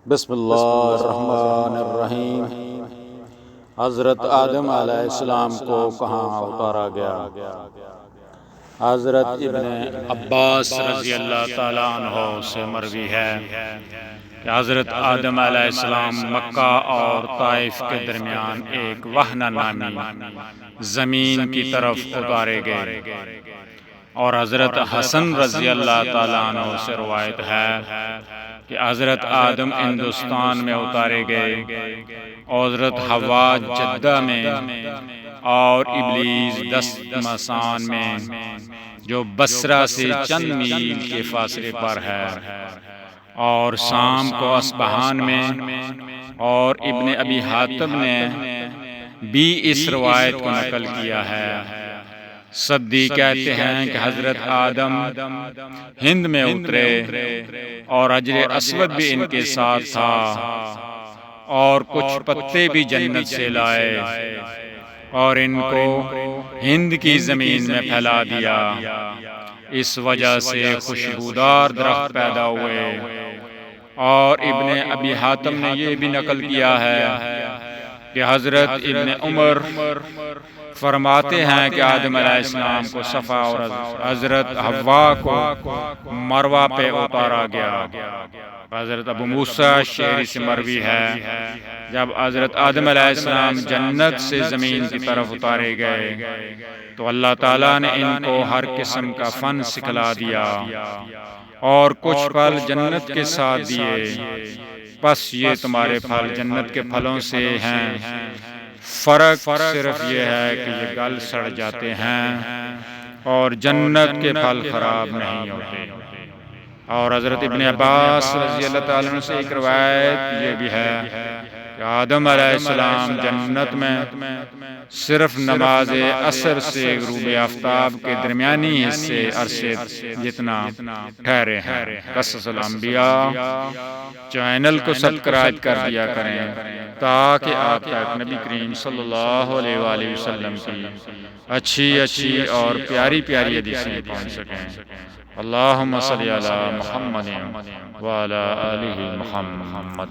بسم اللہ الرحمن الرحیم۔ حضرت آدم علیہ السلام کو کہاں اتارا گیا؟ حضرت ابن عباس رضی اللہ تعالیٰ عنہ سے مروی ہے کہ حضرت آدم علیہ السلام مکہ اور طائف کے درمیان ایک وہنہ نامی زمین کی طرف اتارے گئے، اور حضرت حسن رضی اللہ تعالیٰ عنہ سے روایت ہے کہ حضرت آدم ہندوستان میں اتارے گئے، اور حضرت حوا جدہ میں، اور ابلیس دستمسان میں جو بصرہ سے چند میل کے فاصلے پر ہے، اور شام کو اصبہان میں۔ اور ابن ابی حاتم نے بھی اس روایت کو نقل کیا ہے۔ صدی کہتے ہیں کہ حضرت آدم ہند میں اترے، اور حجر اسود بھی ان کے ساتھ تھا، اور کچھ پتے بھی جنت سے لائے، اور ان کو ہند کی زمین میں پھیلا دیا۔ اس وجہ سے خوشبودار درخت پیدا ہوئے۔ اور ابن ابی حاتم نے یہ بھی نقل کیا ہے کہ حضرت ابن عمر فرماتے ہیں کہ آدم علیہ السلام کو صفا اور حضرت حوا کو مروہ پہ اتارا گیا۔ حضرت ابو موسیٰ شعری سے مروی ہے، جب حضرت آدم علیہ السلام جنت سے زمین کی طرف اتارے گئے تو اللہ تعالیٰ نے ان کو ہر قسم کا فن سکھلا دیا، اور کچھ پھل جنت کے ساتھ دیے، بس یہ تمہارے پھل جنت کے پھلوں سے ہیں، فرق صرف یہ ہے کہ یہ گل سڑ جاتے ہیں، اور جنت کے پھل خراب نہیں ہوتے۔ اور حضرت ابن عباس رضی اللہ تعالیٰ عنہ سے ایک روایت یہ بھی ہے کہ آدم علیہ السلام جنت میں صرف نماز عصر سے غروب آفتاب کے درمیانی حصے عرصے جتنا ٹھہرے ہیں۔ قصص الانبیاء چینل کو سبسکرائب کر دیا کریں تاکہ آپ تک نبی کریم صلی اللہ علیہ وآلہ وسلم کی اچھی اور پیاری پیاری حدیثیں پہنچ سکیں۔ اللہم صلی علی محمد وعلی آلہ محمد۔